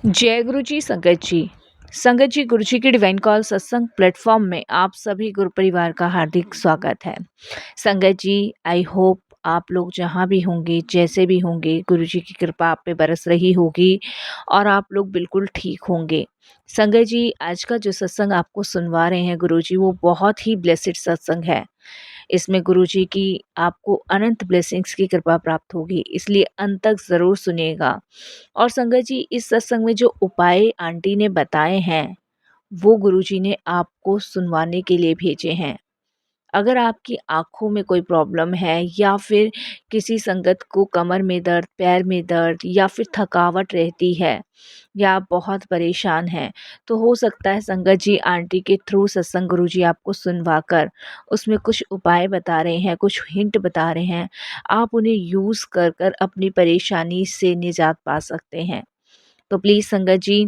जय गुरु जी संगत जी। संगत जी, गुरु जी की डिवाइन कॉल सत्संग प्लेटफॉर्म में आप सभी गुरु परिवार का हार्दिक स्वागत है। संगत जी, आई होप आप लोग जहाँ भी होंगे, जैसे भी होंगे, गुरु जी की कृपा आप पे बरस रही होगी और आप लोग बिल्कुल ठीक होंगे। संगत जी, आज का जो सत्संग आपको सुनवा रहे हैं गुरु जी, वो बहुत ही ब्लेसिड सत्संग है। इसमें गुरुजी की आपको अनंत ब्लेसिंग्स की कृपा प्राप्त होगी, इसलिए अंत तक ज़रूर सुनिएगा। और संगत जी, इस सत्संग में जो उपाय आंटी ने बताए हैं, वो गुरुजी ने आपको सुनवाने के लिए भेजे हैं। अगर आपकी आँखों में कोई प्रॉब्लम है या फिर किसी संगत को कमर में दर्द, पैर में दर्द या फिर थकावट रहती है या आप बहुत परेशान हैं, तो हो सकता है संगत जी आंटी के थ्रू सत्संग गुरुजी आपको सुनवाकर उसमें कुछ उपाय बता रहे हैं, कुछ हिंट बता रहे हैं। आप उन्हें यूज़ कर कर अपनी परेशानी से निजात पा सकते हैं। तो प्लीज़ संगत जी,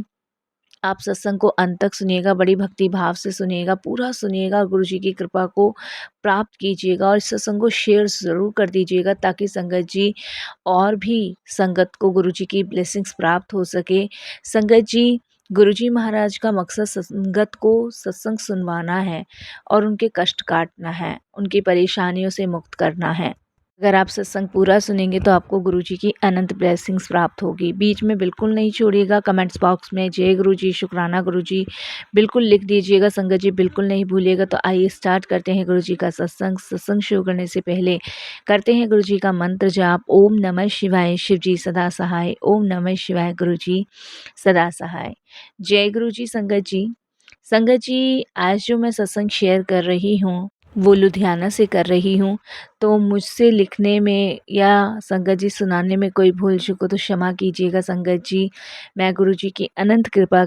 आप सत्संग को अंत तक सुनिएगा, बड़ी भक्ति भाव से सुनिएगा, पूरा सुनिएगा, गुरुजी की कृपा को प्राप्त कीजिएगा और इस सत्संग को शेयर ज़रूर कर दीजिएगा ताकि संगत जी और भी संगत को गुरुजी की ब्लेसिंग्स प्राप्त हो सके। संगत जी, गुरुजी महाराज का मकसद संगत को सत्संग सुनवाना है और उनके कष्ट काटना है, उनकी परेशानियों से मुक्त करना है। अगर आप सत्संग पूरा सुनेंगे तो आपको गुरुजी की अनंत ब्लेसिंग्स प्राप्त होगी। बीच में बिल्कुल नहीं छोड़िएगा। कमेंट्स बॉक्स में जय गुरुजी, शुक्राना गुरुजी बिल्कुल लिख दीजिएगा। संगत जी बिल्कुल नहीं भूलिएगा। तो आइए स्टार्ट करते हैं गुरुजी का सत्संग। सत्संग शुरू करने से पहले करते हैं गुरुजी का मंत्र जाप। ओम नमः शिवाय, शिव जी सदा सहाय। ओम नमः शिवाय, गुरुजी सदा सहाय। जय गुरुजी संगत जी। संगत जी, आज जो मैं सत्संग शेयर कर रही हूँ वो लुधियाना से कर रही हूँ, तो मुझसे लिखने में या संगत जी सुनाने में कोई भूल चूक हो तो क्षमा कीजिएगा संगत जी। मैं गुरुजी की अनंत कृपा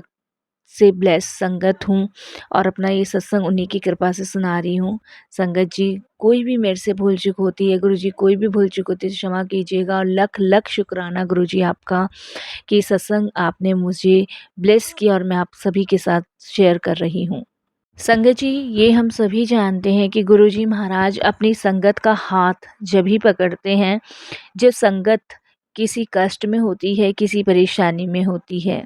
से ब्लेस संगत हूँ और अपना ये सत्संग उन्हीं की कृपा से सुना रही हूँ। संगत जी, कोई भी मेरे से भूल चूक होती है गुरुजी, कोई भी भूल चूक होती है तो क्षमा कीजिएगा और लख लख शुक्राना गुरुजी आपका कि सत्संग आपने मुझे ब्लेस किया और मैं आप सभी के साथ शेयर कर रही हूँ। संगत जी, ये हम सभी जानते हैं कि गुरुजी महाराज अपनी संगत का हाथ जब ही पकड़ते हैं जब संगत किसी कष्ट में होती है, किसी परेशानी में होती है।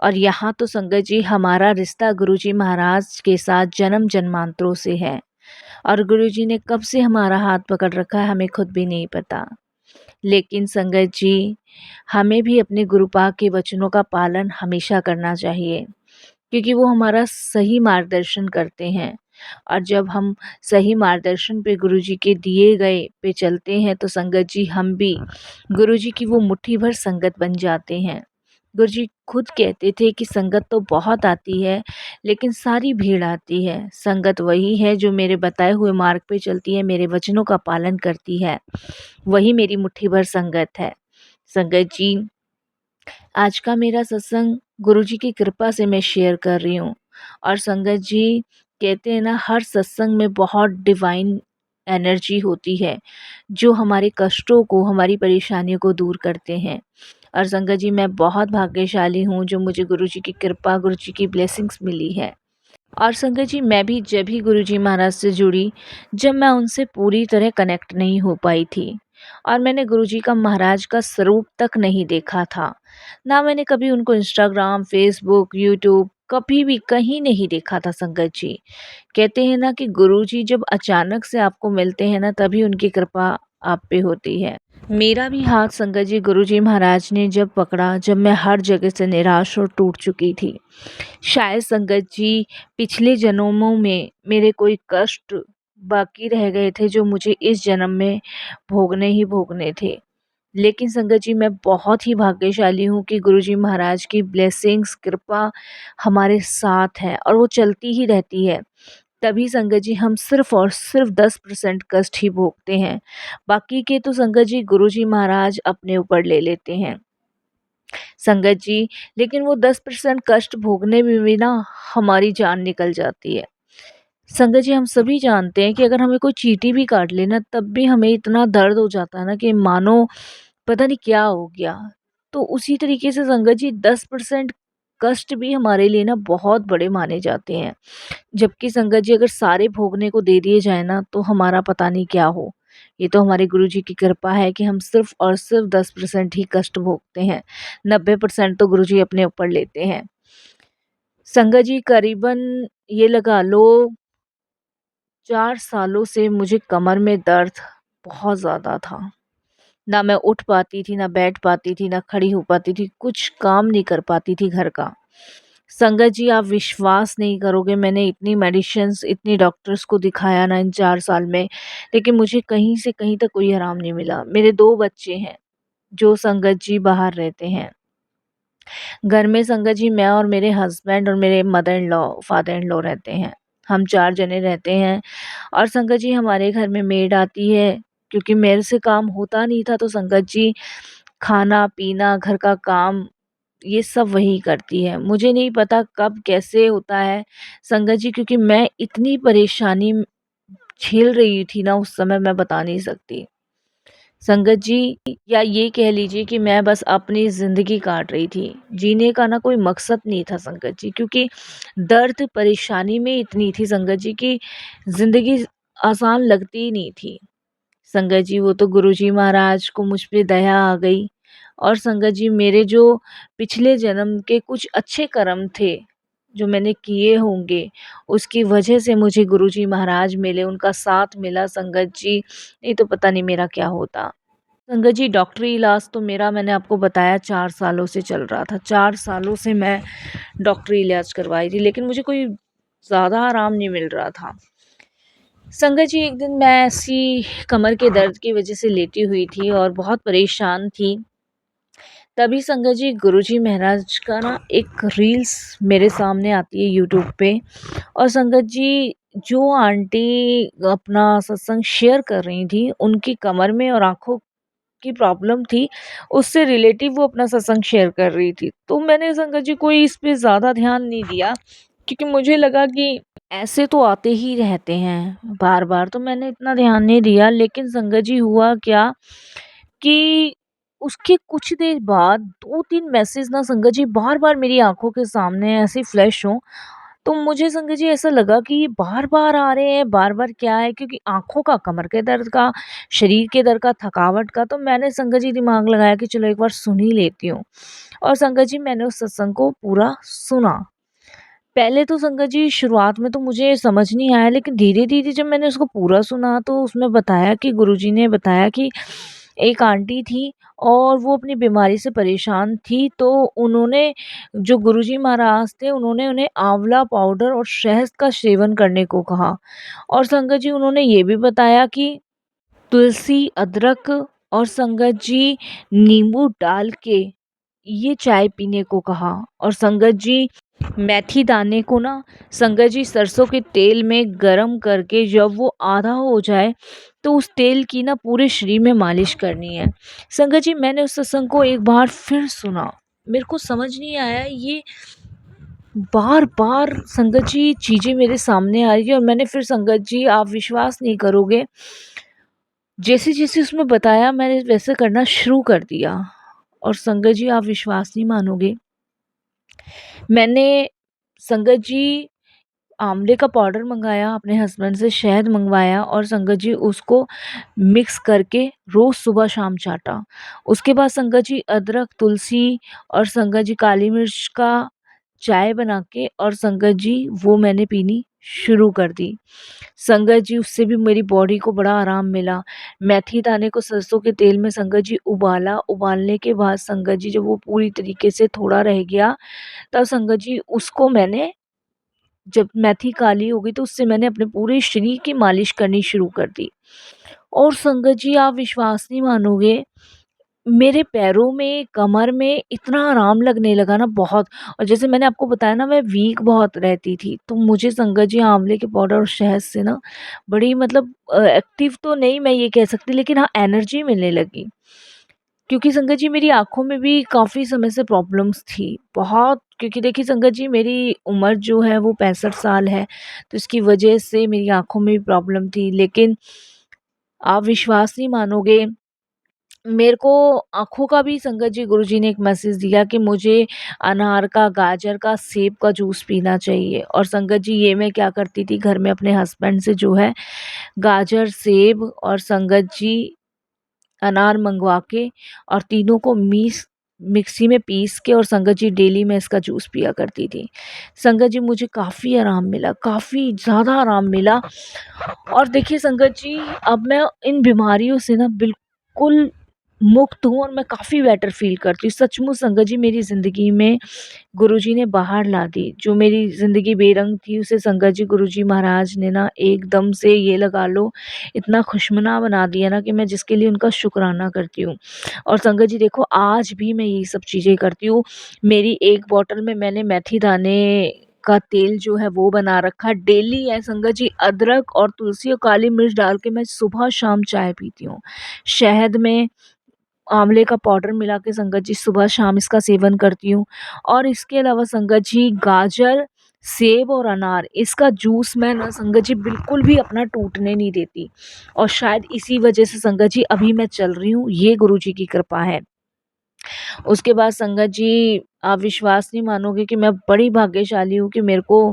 और यहाँ तो संगत जी हमारा रिश्ता गुरुजी महाराज के साथ जन्म जन्मांतरों से है और गुरुजी ने कब से हमारा हाथ पकड़ रखा है हमें खुद भी नहीं पता। लेकिन संगत जी, हमें भी अपने गुरुपाक के वचनों का पालन हमेशा करना चाहिए क्योंकि वो हमारा सही मार्गदर्शन करते हैं। और जब हम सही मार्गदर्शन पे गुरुजी के दिए गए पे चलते हैं तो संगत जी हम भी गुरुजी की वो मुट्ठी भर संगत बन जाते हैं। गुरुजी खुद कहते थे कि संगत तो बहुत आती है लेकिन सारी भीड़ आती है, संगत वही है जो मेरे बताए हुए मार्ग पे चलती है, मेरे वचनों का पालन करती है, वही मेरी मुट्ठी भर संगत है। संगत जी, आज का मेरा सत्संग गुरुजी की कृपा से मैं शेयर कर रही हूँ और संगत जी कहते हैं ना, हर सत्संग में बहुत डिवाइन एनर्जी होती है जो हमारे कष्टों को, हमारी परेशानियों को दूर करते हैं। और संगत जी, मैं बहुत भाग्यशाली हूँ जो मुझे गुरुजी की कृपा, गुरुजी की ब्लेसिंग्स मिली है। और संगत जी, मैं भी जब ही गुरुजी महाराज से जुड़ी, जब मैं उनसे पूरी तरह कनेक्ट नहीं हो पाई थी और मैंने गुरुजी का महाराज का स्वरूप तक नहीं देखा था, ना मैंने कभी उनको इंस्टाग्राम, फेसबुक, यूट्यूब कभी भी कहीं नहीं देखा था। संगत जी कहते हैं ना कि गुरुजी जब अचानक से आपको मिलते हैं ना, तभी उनकी कृपा आप पे होती है। मेरा भी हाथ संगत जी गुरुजी महाराज ने जब पकड़ा, जब मैं हर जगह से निराश और टूट चुकी थी। शायद संगत जी पिछले जन्मों में मेरे कोई कष्ट बाकी रह गए थे जो मुझे इस जन्म में भोगने ही भोगने थे। लेकिन संगत जी, मैं बहुत ही भाग्यशाली हूँ कि गुरुजी महाराज की ब्लेसिंग्स, कृपा हमारे साथ है और वो चलती ही रहती है। तभी संगत जी हम सिर्फ और सिर्फ 10% कष्ट ही भोगते हैं, बाकी के तो संगत जी गुरुजी महाराज अपने ऊपर ले लेते हैं। संगत जी, लेकिन वो 10% कष्ट भोगने में भी ना हमारी जान निकल जाती है। संगत जी, हम सभी जानते हैं कि अगर हमें कोई चींटी भी काट ले ना, तब भी हमें इतना दर्द हो जाता है ना कि मानो पता नहीं क्या हो गया। तो उसी तरीके से संगत जी 10% कष्ट भी हमारे लिए ना बहुत बड़े माने जाते हैं। जबकि संगत जी अगर सारे भोगने को दे दिए जाए ना, तो हमारा पता नहीं क्या हो। ये तो हमारे गुरुजी की कृपा है कि हम सिर्फ़ और सिर्फ़ 10% ही कष्ट भोगते हैं, 90% तो गुरुजी अपने ऊपर लेते हैं। संगत जी करीबन ये लगा लो 4 सालों से मुझे कमर में दर्द बहुत ज़्यादा था। ना मैं उठ पाती थी, ना बैठ पाती थी, ना खड़ी हो पाती थी, कुछ काम नहीं कर पाती थी घर का। संगत जी आप विश्वास नहीं करोगे, मैंने इतनी मेडिसिन्स, इतनी डॉक्टर्स को दिखाया ना इन 4 साल में, लेकिन मुझे कहीं से कहीं तक कोई आराम नहीं मिला। मेरे 2 बच्चे हैं, जो संगत जी बाहर रहते हैं। घर में संगत जी मैं और मेरे हस्बैंड और मेरे mother in law, father in law रहते हैं। हम 4 जने रहते हैं और संगत जी हमारे घर में मेड आती है, क्योंकि मेरे से काम होता नहीं था, तो संगत जी खाना-पीना, घर का काम ये सब वही करती है। मुझे नहीं पता कब कैसे होता है संगत जी, क्योंकि मैं इतनी परेशानी झेल रही थी ना उस समय, मैं बता नहीं सकती। संगत जी या ये कह लीजिए कि मैं बस अपनी ज़िंदगी काट रही थी। जीने का ना कोई मकसद नहीं था संगत जी, क्योंकि दर्द परेशानी में इतनी थी संगत जी कि ज़िंदगी आसान लगती ही नहीं थी। संगत जी वो तो गुरुजी महाराज को मुझ पे दया आ गई, और संगत जी मेरे जो पिछले जन्म के कुछ अच्छे कर्म थे, जो मैंने किए होंगे, उसकी वजह से मुझे गुरुजी महाराज मिले, उनका साथ मिला संगत जी, नहीं तो पता नहीं मेरा क्या होता। संगत जी डॉक्टरी इलाज तो मेरा मैंने आपको बताया 4 सालों से चल रहा था। 4 सालों से मैं डॉक्टरी इलाज करवाई थी, लेकिन मुझे कोई ज़्यादा आराम नहीं मिल रहा था। संगत जी एक दिन मैं ऐसी कमर के दर्द की वजह से लेटी हुई थी और बहुत परेशान थी। तभी संगत जी गुरुजी महाराज का ना एक रील्स मेरे सामने आती है यूट्यूब पे, और संगत जी जो आंटी अपना सत्संग शेयर कर रही थी, उनकी कमर में और आँखों की प्रॉब्लम थी, उससे रिलेटिव वो अपना सत्संग शेयर कर रही थी। तो मैंने संगत जी कोई इस पे ज़्यादा ध्यान नहीं दिया, क्योंकि मुझे लगा कि ऐसे तो आते ही रहते हैं बार-बार, तो मैंने इतना ध्यान नहीं दिया। लेकिन संगत जी हुआ क्या कि उसके कुछ देर बाद 2-3 मैसेज ना संगत जी बार-बार मेरी आँखों के सामने ऐसे फ्लैश हों, तो मुझे संगत जी ऐसा लगा कि ये बार-बार आ रहे हैं, बार-बार क्या है? क्योंकि आँखों का, कमर के दर्द का, शरीर के दर्द का, थकावट का, तो मैंने संगत जी दिमाग लगाया कि चलो एक बार सुन ही लेती हूँ। और संगत जी मैंने उस सत्संग को पूरा सुना। पहले तो संगत जी शुरुआत में तो मुझे समझ नहीं आया, लेकिन धीरे-धीरे जब मैंने उसको पूरा सुना, तो उसमें बताया कि गुरुजी ने बताया कि एक आंटी थी और वो अपनी बीमारी से परेशान थी, तो उन्होंने, जो गुरुजी महाराज थे, उन्होंने उन्हें आंवला पाउडर और शहद का सेवन करने को कहा। और संगत जी उन्होंने ये भी बताया कि तुलसी, अदरक और संगत जी नींबू डाल के ये चाय पीने को कहा। और संगत जी मेथी दाने को ना संगत जी सरसों के तेल में गरम करके जब वो आधा हो जाए, तो उस तेल की ना पूरे शरीर में मालिश करनी है। संगत जी मैंने उस सत्संग को एक बार फिर सुना, मेरे को समझ नहीं आया, ये बार बार संगत जी चीज़ें मेरे सामने आ रही है, और मैंने फिर संगत जी आप विश्वास नहीं करोगे, जैसे जैसे उसमें बताया मैंने वैसे करना शुरू कर दिया। और संगत जी आप विश्वास नहीं मानोगे, मैंने संगत जी आंवले का पाउडर मंगाया, अपने हस्बैंड से शहद मंगवाया, और संगत जी उसको मिक्स करके रोज़ सुबह शाम चाटा। उसके बाद संगत जी अदरक, तुलसी और संगत जी काली मिर्च का चाय बना के, और संगत जी वो मैंने पीनी शुरू कर दी। संगत जी उससे भी मेरी बॉडी को बड़ा आराम मिला। मेथी दाने को सरसों के तेल में संगत जी उबाला, उबालने के बाद संगत जी जब वो पूरी तरीके से थोड़ा रह गया, तब संगत जी उसको मैंने, जब मेथी काली हो गई, तो उससे मैंने अपने पूरे शरीर की मालिश करनी शुरू कर दी। और संगत जी आप विश्वास नहीं मानोगे, मेरे पैरों में, कमर में इतना आराम लगने लगा ना बहुत। और जैसे मैंने आपको बताया ना मैं वीक बहुत रहती थी, तो मुझे संगत जी आंवले के पाउडर और शहद से ना बड़ी मतलब एक्टिव तो नहीं मैं ये कह सकती, लेकिन हाँ एनर्जी मिलने लगी। क्योंकि संगत जी मेरी आँखों में भी काफ़ी समय से प्रॉब्लम्स थी, बहुत, क्योंकि देखिए संगत जी मेरी उम्र जो है वो 65 साल है, तो इसकी वजह से मेरी आँखों में भी प्रॉब्लम थी। लेकिन आप विश्वास नहीं मानोगे, मेरे को आँखों का भी संगत जी गुरुजी ने एक मैसेज दिया कि मुझे अनार का, गाजर का, सेब का जूस पीना चाहिए। और संगत जी ये मैं क्या करती थी घर में अपने हस्बैंड से जो है गाजर, सेब और संगत जी अनार मंगवा के और तीनों को मिक्सी में पीस के और संगत जी डेली मैं इसका जूस पिया करती थी। संगत जी मुझे काफ़ी आराम मिला, काफ़ी ज़्यादा आराम मिला। और देखिए संगत जी अब मैं इन बीमारियों से ना बिल्कुल मुक्त हूँ और मैं काफ़ी बेटर फ़ील करती हूँ। सचमुच संगत जी मेरी ज़िंदगी में गुरुजी ने बाहर ला दी। जो मेरी ज़िंदगी बेरंग थी उसे संगत जी गुरुजी महाराज ने ना एकदम से ये लगा लो इतना खुशनुमा बना दिया ना कि मैं जिसके लिए उनका शुक्राना करती हूँ। और संगत जी देखो आज भी मैं यही सब चीज़ें करती हूँ। मेरी एक बॉटल में मैंने मेथी दाने का तेल जो है वो बना रखा डेली है संगत जी। अदरक और तुलसी और काली मिर्च डाल के मैं सुबह शाम चाय पीती हूँ। शहद में आंवले का पाउडर मिला के संगत जी सुबह शाम इसका सेवन करती हूँ। और इसके अलावा संगत जी गाजर, सेब और अनार इसका जूस मैं ना संगत जी बिल्कुल भी अपना टूटने नहीं देती। और शायद इसी वजह से संगत जी अभी मैं चल रही हूँ, ये गुरुजी की कृपा है। उसके बाद संगत जी आप विश्वास नहीं मानोगे कि मैं बड़ी भाग्यशाली हूँ कि मेरे को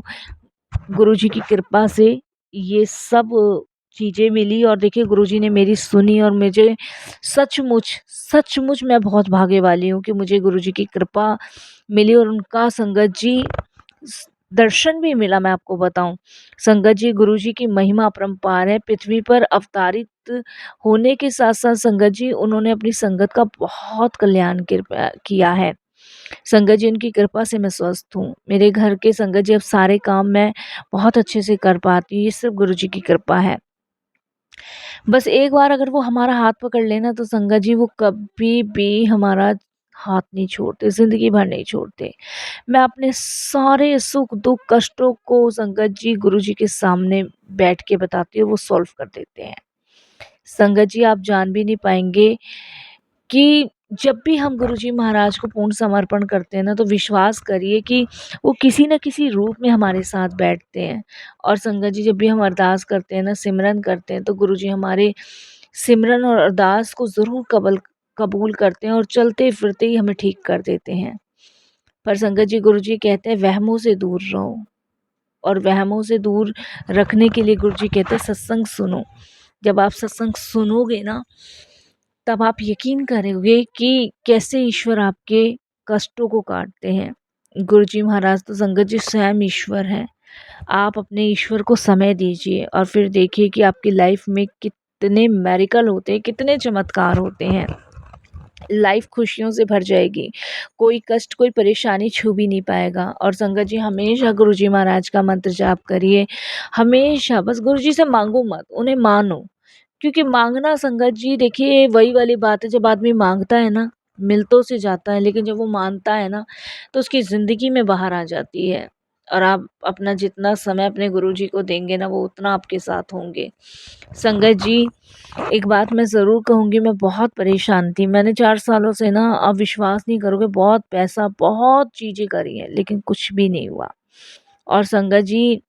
गुरुजी की कृपा से ये सब चीज़ें मिली। और देखिए गुरुजी ने मेरी सुनी और मुझे सचमुच सचमुच मैं बहुत भाग्य वाली हूँ कि मुझे गुरुजी की कृपा मिली और उनका संगत जी दर्शन भी मिला। मैं आपको बताऊं संगत जी गुरुजी की महिमा अपरंपार है। पृथ्वी पर अवतारित होने के साथ साथ संगत जी उन्होंने अपनी संगत का बहुत कल्याण किया है। संगत जी उनकी कृपा से मैं स्वस्थ हूँ। मेरे घर के संगत जी अब सारे काम मैं बहुत अच्छे से कर पाती हूँ, ये सिर्फ गुरु जी की कृपा है। बस एक बार अगर वो हमारा हाथ पकड़ लेना तो संगत जी वो कभी भी हमारा हाथ नहीं छोड़ते, ज़िंदगी भर नहीं छोड़ते। मैं अपने सारे सुख दुख कष्टों को संगत जी गुरु जी के सामने बैठ के बताती हूँ, वो सॉल्व कर देते हैं। संगत जी आप जान भी नहीं पाएंगे कि जब भी हम गुरुजी महाराज को पूर्ण समर्पण करते हैं ना तो विश्वास करिए कि वो किसी न किसी रूप में हमारे साथ बैठते हैं। और संगत जी जब भी हम अरदास करते हैं ना, सिमरन करते हैं तो गुरुजी हमारे सिमरन और अरदास को ज़रूर कबूल करते हैं और चलते फिरते ही हमें ठीक कर देते हैं। पर संगत जी गुरुजी कहते हैं वहमों से दूर रहो। और वहमों से दूर रखने के लिए गुरुजी कहते हैं सत्संग सुनो। जब आप सत्संग सुनोगे ना तब आप यकीन करोगे कि कैसे ईश्वर आपके कष्टों को काटते हैं। गुरुजी महाराज तो संगत जी स्वयं ईश्वर हैं। आप अपने ईश्वर को समय दीजिए और फिर देखिए कि आपकी लाइफ में कितने मेरिकल होते हैं, कितने चमत्कार होते हैं। लाइफ खुशियों से भर जाएगी, कोई कष्ट कोई परेशानी छू भी नहीं पाएगा। और संगत जी हमेशा गुरुजी महाराज का मंत्र जाप करिए। हमेशा बस गुरुजी से मांगो मत, उन्हें मानो। क्योंकि मांगना संगत जी देखिए वही वाली बात है, जब आदमी मांगता है ना मिल तो उसे जाता है, लेकिन जब वो मानता है ना तो उसकी ज़िंदगी में बाहर आ जाती है। और आप अपना जितना समय अपने गुरुजी को देंगे ना वो उतना आपके साथ होंगे। संगत जी एक बात मैं ज़रूर कहूँगी, मैं बहुत परेशान थी। मैंने 4 सालों से ना आप विश्वास नहीं करोगे बहुत पैसा बहुत चीज़ें करी हैं लेकिन कुछ भी नहीं हुआ। और संगत जी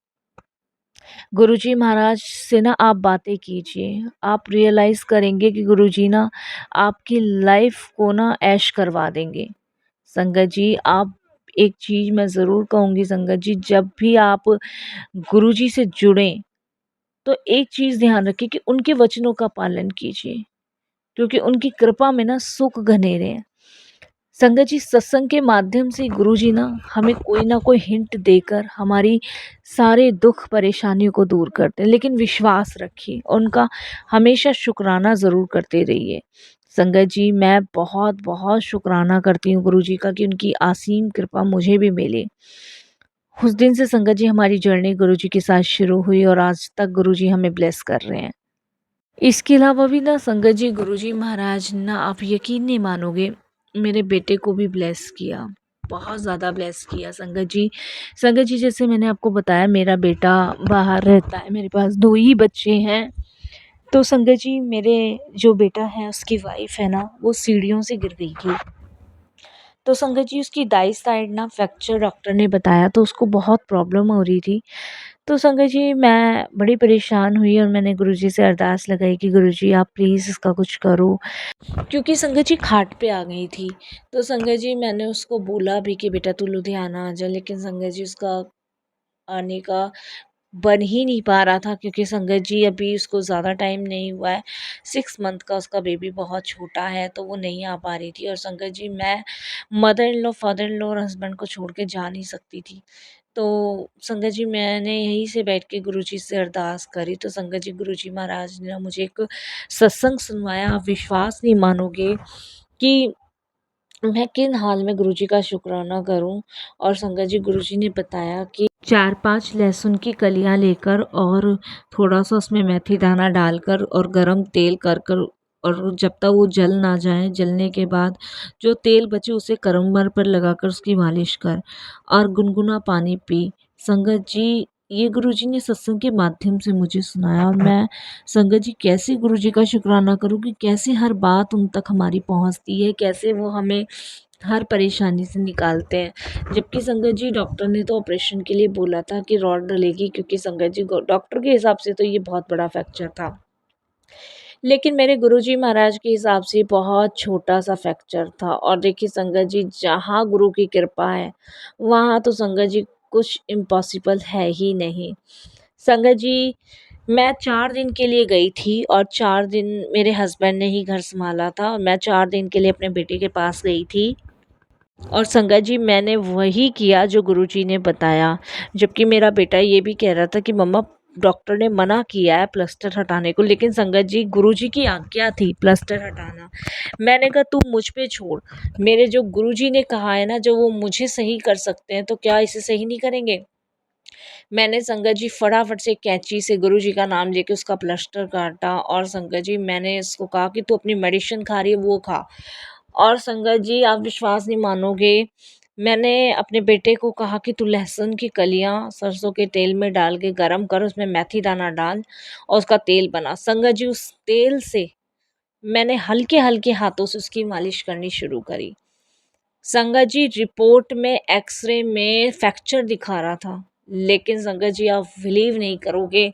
गुरुजी महाराज से ना आप बातें कीजिए, आप रियलाइज़ करेंगे कि गुरुजी ना आपकी लाइफ को ना ऐश करवा देंगे। संगत जी आप एक चीज़ मैं ज़रूर कहूँगी संगत जी, जब भी आप गुरुजी से जुड़ें तो एक चीज़ ध्यान रखिए कि उनके वचनों का पालन कीजिए, क्योंकि उनकी कृपा में ना सुख घनेरे हैं। संगत जी सत्संग के माध्यम से गुरुजी ना कोई हिंट देकर हमारी सारे दुख परेशानियों को दूर करते हैं। लेकिन विश्वास रखिए, उनका हमेशा शुक्राना ज़रूर करते रहिए। संगत जी मैं बहुत बहुत शुक्राना करती हूँ गुरुजी का कि उनकी असीम कृपा मुझे भी मिली। उस दिन से संगत जी हमारी जर्नी गुरुजी के साथ शुरू हुई और आज तक गुरुजी हमें ब्लेस कर रहे हैं। इसके अलावा भी ना संगत जी गुरुजी महाराज ना आप यकीन नहीं मानोगे मेरे बेटे को भी ब्लेस किया, बहुत ज़्यादा ब्लेस किया संगत जी। संगत जी जैसे मैंने आपको बताया मेरा बेटा बाहर रहता है, मेरे पास 2 ही बच्चे हैं। तो संगत जी मेरे जो बेटा है उसकी वाइफ है ना वो सीढ़ियों से गिर गई थी। तो संगत जी उसकी दाई साइड ना फ्रैक्चर डॉक्टर ने बताया, तो उसको बहुत प्रॉब्लम हो रही थी। तो संगत जी मैं बड़ी परेशान हुई और मैंने गुरुजी से अरदास लगाई कि गुरुजी आप प्लीज़ इसका कुछ करो, क्योंकि संगत जी खाट पे आ गई थी। तो संगत जी मैंने उसको बोला भी कि बेटा तू लुधियाना आ जा, लेकिन संगत जी उसका आने का बन ही नहीं पा रहा था, क्योंकि संगत जी अभी उसको ज़्यादा टाइम नहीं हुआ है, 6 मंथ का उसका बेबी बहुत छोटा है, तो वो नहीं आ पा रही थी। और संगत जी मैं mother in law, father in law और हस्बैंड को छोड़ के जा नहीं सकती थी। तो संगत जी मैंने यहीं से बैठ के गुरुजी से अरदास करी, तो संगत जी गुरुजी महाराज ने ना मुझे एक सत्संग सुनवाया। आप विश्वास नहीं मानोगे कि मैं किन हाल में गुरुजी का शुक्राना करूं। और संगत जी गुरुजी ने बताया कि 4-5 लहसुन की कलियां लेकर और थोड़ा सा उसमें मेथी दाना डालकर और गरम तेल कर कर, और जब तक वो जल ना जाए, जलने के बाद जो तेल बचे उसे कमर पर लगाकर उसकी मालिश कर और गुनगुना पानी पी। संगत जी ये गुरुजी ने सत्संग के माध्यम से मुझे सुनाया, और मैं संगत जी कैसे गुरुजी का शुक्राना करूं कि कैसे हर बात उन तक हमारी पहुंचती है, कैसे वो हमें हर परेशानी से निकालते हैं। जबकि संगत जी डॉक्टर ने तो ऑपरेशन के लिए बोला था कि रॉड डलेगी, क्योंकि संगत जी डॉक्टर के हिसाब से तो ये बहुत बड़ा फ्रैक्चर था, लेकिन मेरे गुरुजी महाराज के हिसाब से बहुत छोटा सा फ्रैक्चर था। और देखिए संगत जी जहाँ गुरु की कृपा है वहाँ तो संगत जी कुछ इम्पॉसिबल है ही नहीं। संगत जी मैं 4 दिन के लिए गई थी, और 4 दिन मेरे हस्बैंड ने ही घर सँभाला था, और मैं 4 दिन के लिए अपने बेटे के पास गई थी। और संगत जी मैंने वही किया जो गुरुजी ने बताया। जबकि मेरा बेटा ये भी कह रहा था कि मम्मा डॉक्टर ने मना किया है प्लास्टर हटाने को, लेकिन संगत जी गुरुजी की आज्ञा थी प्लास्टर हटाना। मैंने कहा तू मुझ पे छोड़, मेरे जो गुरुजी ने कहा है ना, जो वो मुझे सही कर सकते हैं, तो क्या इसे सही नहीं करेंगे। मैंने संगत जी फटाफट से कैंची से गुरुजी का नाम लेके उसका प्लास्टर काटा। और संगत जी मैंने इसको कहा कि तू अपनी मेडिसिन खा रही है वो खा। और संगत जी आप विश्वास नहीं मानोगे, मैंने अपने बेटे को कहा कि तू लहसुन की कलियां सरसों के तेल में डाल के गरम कर, उसमें मेथी दाना डाल और उसका तेल बना। संगत जी उस तेल से मैंने हल्के हल्के हाथों से उसकी मालिश करनी शुरू करी। संगत जी रिपोर्ट में एक्सरे में फ्रैक्चर दिखा रहा था, लेकिन संगत जी आप बिलीव नहीं करोगे,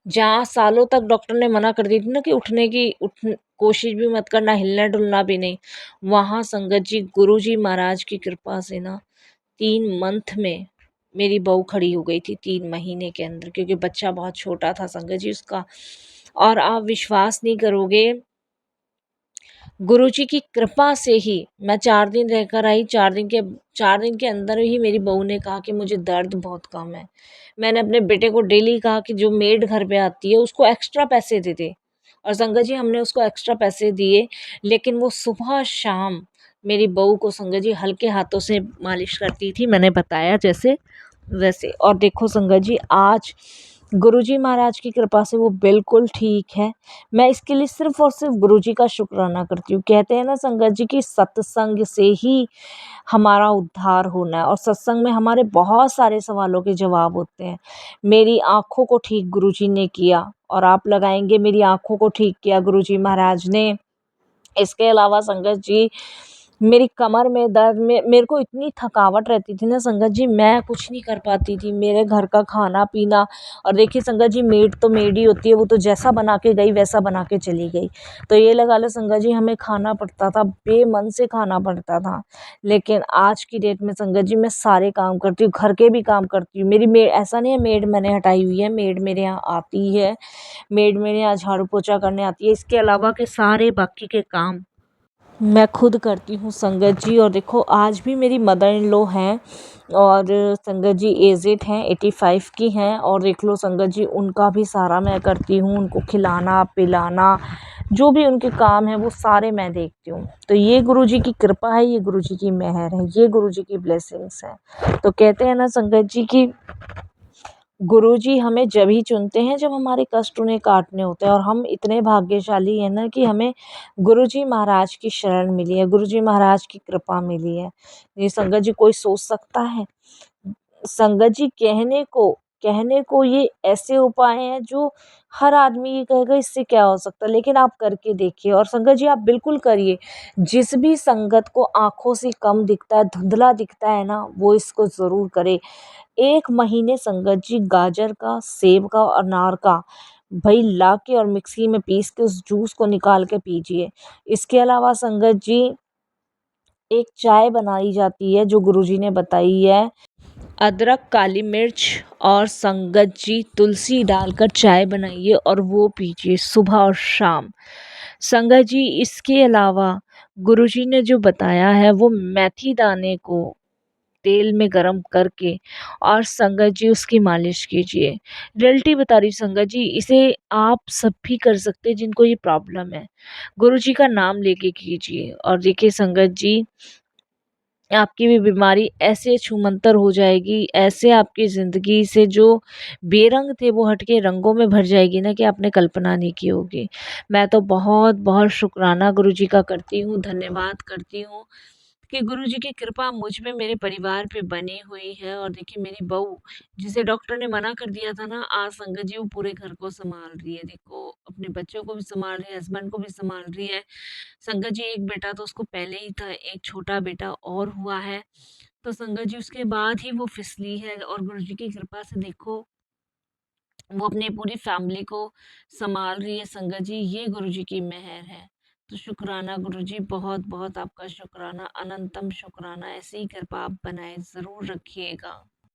जहाँ सालों तक डॉक्टर ने मना कर दी थी ना कि उठने की कोशिश भी मत करना, हिलना डुलना भी नहीं, वहाँ संगत जी गुरुजी महाराज की कृपा से ना 3 मंथ में मेरी बहू खड़ी हो गई थी, 3 महीने के अंदर, क्योंकि बच्चा बहुत छोटा था संगत जी उसका। और आप विश्वास नहीं करोगे, गुरुजी की कृपा से ही मैं 4 दिन रहकर आई। 4 दिन के अंदर ही मेरी बहू ने कहा कि मुझे दर्द बहुत कम है। मैंने अपने बेटे को डेली कहा कि जो मेड घर पे आती है उसको एक्स्ट्रा पैसे दे दे, और संगत जी हमने उसको एक्स्ट्रा पैसे दिए, लेकिन वो सुबह शाम मेरी बहू को संगत जी हल्के हाथों से मालिश करती थी, मैंने बताया जैसे वैसे। और देखो संगत जी आज गुरुजी महाराज की कृपा से वो बिल्कुल ठीक है। मैं इसके लिए सिर्फ़ और सिर्फ़ गुरुजी का शुक्राना करती हूँ। कहते हैं ना संगत जी कि सत्संग से ही हमारा उद्धार होना है, और सत्संग में हमारे बहुत सारे सवालों के जवाब होते हैं। मेरी आँखों को ठीक गुरुजी ने किया, और आप लगाएँगे मेरी आँखों को ठीक किया गुरुजी महाराज ने। इसके अलावा संगत जी मेरी कमर में दर्द में मेरे को इतनी थकावट रहती थी ना संगत जी, मैं कुछ नहीं कर पाती थी। मेरे घर का खाना पीना, और देखिए संगत जी मेड तो मेड ही होती है, वो तो जैसा बना के गई वैसा बना के चली गई। तो ये लगा लो संगत जी हमें खाना पड़ता था, बेमन से खाना पड़ता था। लेकिन आज की डेट में संगत जी मैं सारे काम करती हूँ, घर के भी काम करती हूँ। मेरी मेड ऐसा नहीं है मेड मैंने हटाई हुई है, मेड मेरे यहाँ आती है, मेड मेरे यहाँ झाड़ू पोछा करने आती है। इसके अलावा के सारे बाकी के काम मैं खुद करती हूँ संगत जी। और देखो आज भी मेरी मदर इन लॉ हैं, और संगत जी एजेड हैं, 85 की हैं, और देख लो संगत जी उनका भी सारा मैं करती हूँ, उनको खिलाना पिलाना जो भी उनके काम है वो सारे मैं देखती हूँ। तो ये गुरुजी की कृपा है, ये गुरुजी की मेहर है, ये गुरुजी की ब्लेसिंग्स हैं। तो कहते हैं ना संगत जी कि गुरुजी हमें जब ही चुनते हैं जब हमारे कष्ट उन्हें काटने होते हैं, और हम इतने भाग्यशाली हैं ना कि हमें गुरुजी महाराज की शरण मिली है, गुरुजी महाराज की कृपा मिली है। ये संगत जी कोई सोच सकता है? संगत जी कहने को कहने को ये ऐसे उपाय हैं जो हर आदमी ये कहेगा इससे क्या हो सकता है, लेकिन आप करके देखिए और संगत जी आप बिल्कुल करिए। जिस भी संगत को आँखों से कम दिखता है, धुंधला दिखता है ना, वो इसको ज़रूर करे। 1 महीने संगत जी गाजर का, सेब का और अनार का भई ला के और मिक्सी में पीस के उस जूस को निकाल के पीजिए। इसके अलावा संगत जी एक चाय बनाई जाती है जो गुरुजी ने बताई है। अदरक, काली मिर्च और संगत जी तुलसी डालकर चाय बनाइए और वो पीजिए सुबह और शाम। संगत जी इसके अलावा गुरुजी ने जो बताया है वो मेथी दाने को तेल में गरम करके और संगत जी उसकी मालिश कीजिए। रियलिटी बता रही संगत जी, इसे आप सब भी कर सकते हैं जिनको ये प्रॉब्लम है। गुरुजी का नाम लेके कीजिए और देखिए संगत जी आपकी भी बीमारी ऐसे छूमंतर हो जाएगी, ऐसे आपकी ज़िंदगी से जो बेरंग थे वो हट के रंगों में भर जाएगी ना कि आपने कल्पना नहीं की होगी। मैं तो बहुत-बहुत शुक्राना गुरुजी का करती हूँ, धन्यवाद करती हूँ कि गुरुजी की कृपा मुझ पे, मेरे परिवार पे बनी हुई है। और देखिए मेरी बहू जिसे डॉक्टर ने मना कर दिया था ना, आज संगत जी वो पूरे घर को सँभाल रही है। देखो अपने बच्चों को भी सँभाल रही है, हस्बैंड को भी सँभाल रही है। संगत जी एक बेटा तो उसको पहले ही था, एक छोटा बेटा और हुआ है। तो संगत जी उसके बाद ही वो फिसली है और गुरुजी की कृपा से देखो वो अपनी पूरी फैमिली को सँभाल रही है संगत जी, ये गुरुजी की मेहर है। तो शुक्राना गुरुजी, बहुत-बहुत आपका शुक्राना, अनंतम शुक्राना। ऐसे ही कृपा आप बनाए ज़रूर रखिएगा।